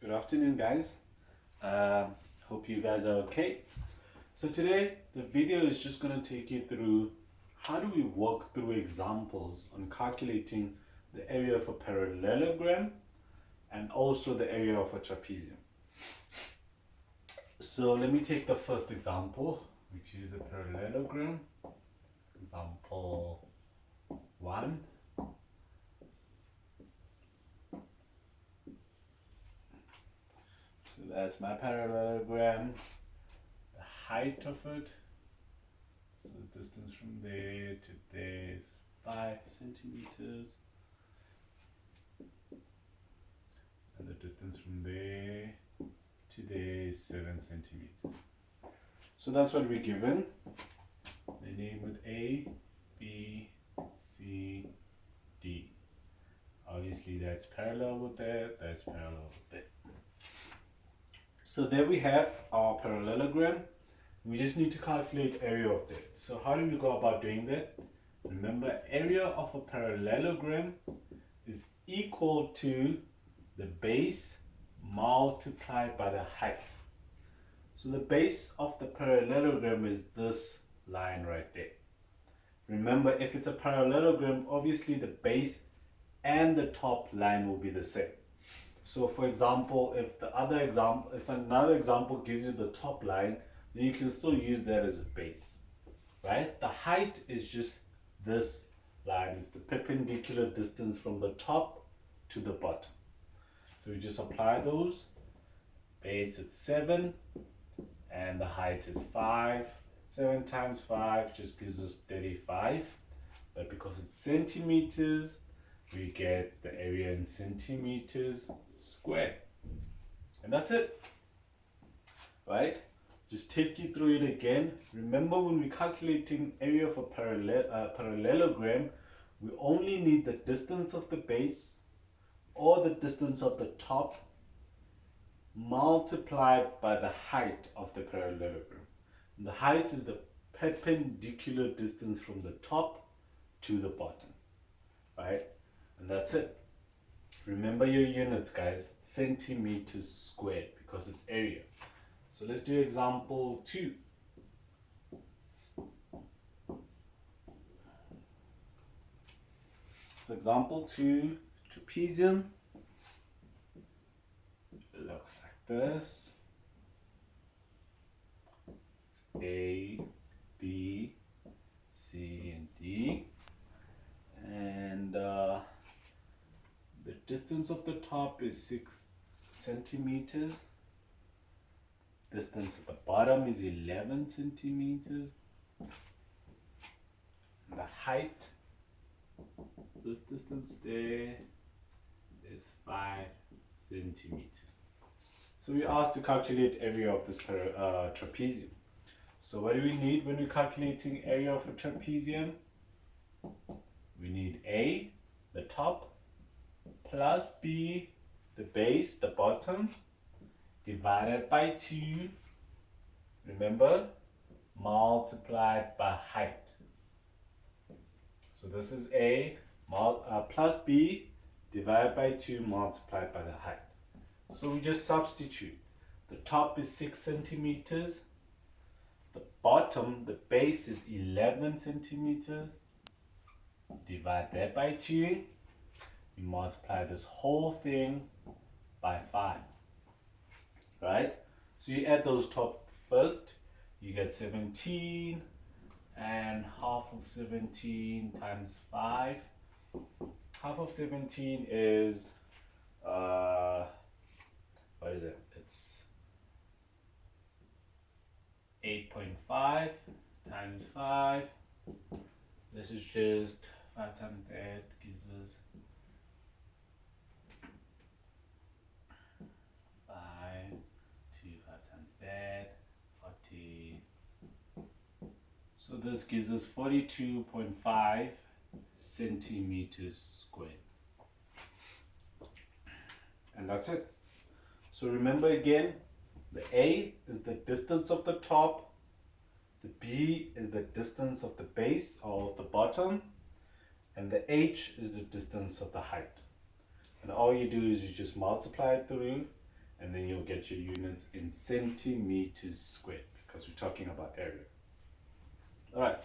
Good afternoon, guys. Hope you guys are okay. So today the video is just going to take you through how do we work through examples on calculating the area of a parallelogram and also the area of a trapezium. So let me take the first example, which is a parallelogram. Example 1. So that's my parallelogram, the height of it. So the distance from there to there is 5 centimeters. And the distance from there to there is 7 centimeters. So that's what we're given. They name it A, B, C, D. Obviously that's parallel with that, that's parallel with that. So there we have our parallelogram. We just need to calculate area of that. So how do we go about doing that? Remember, area of a parallelogram is equal to the base multiplied by the height. So the base of the parallelogram is this line right there. Remember, if it's a parallelogram, obviously the base and the top line will be the same. So for example, if another example gives you the top line, then you can still use that as a base, right? The height is just this line. It's the perpendicular distance from the top to the bottom. So we just apply those. Base is 7 and the height is 5. 7 times 5 just gives us 35. But because it's centimeters, we get the area in centimeters squared. And that's it, right? Just take you through it again. Remember, when we're calculating area of a parallelogram, we only need the distance of the base or the distance of the top multiplied by the height of the parallelogram. And the height is the perpendicular distance from the top to the bottom, right? And that's it. Remember your units, guys, centimeters squared, because it's area. So let's do example 2. So example 2, trapezium. It looks like this. It's A, B, C, and D. And the distance of the top is 6 centimeters. Distance at the bottom is 11 centimeters. And the height, this distance there, is 5 centimeters. So we asked to calculate area of this trapezium. So what do we need when we're calculating area of a trapezium? We need A, the top, plus B, the base, the bottom, divided by 2, remember, multiplied by height. So this is A plus B divided by 2 multiplied by the height. So we just substitute. The top is 6 centimeters. The bottom, the base, is 11 centimeters. Divide that by 2. You multiply this whole thing by 5. Right? So you add those top first. You get 17, and half of 17 times 5. Half of 17 is what is it? It's 8.5 times 5. This is just 5 times that gives us 5, 2, 5 times that, 40. So this gives us 42.5 centimeters squared. And that's it. So remember again, the A is the distance of the top, the B is the distance of the base or of the bottom, and the H is the distance of the height. And all you do is you just multiply it through and then you'll get your units in centimeters squared because we're talking about area. All right.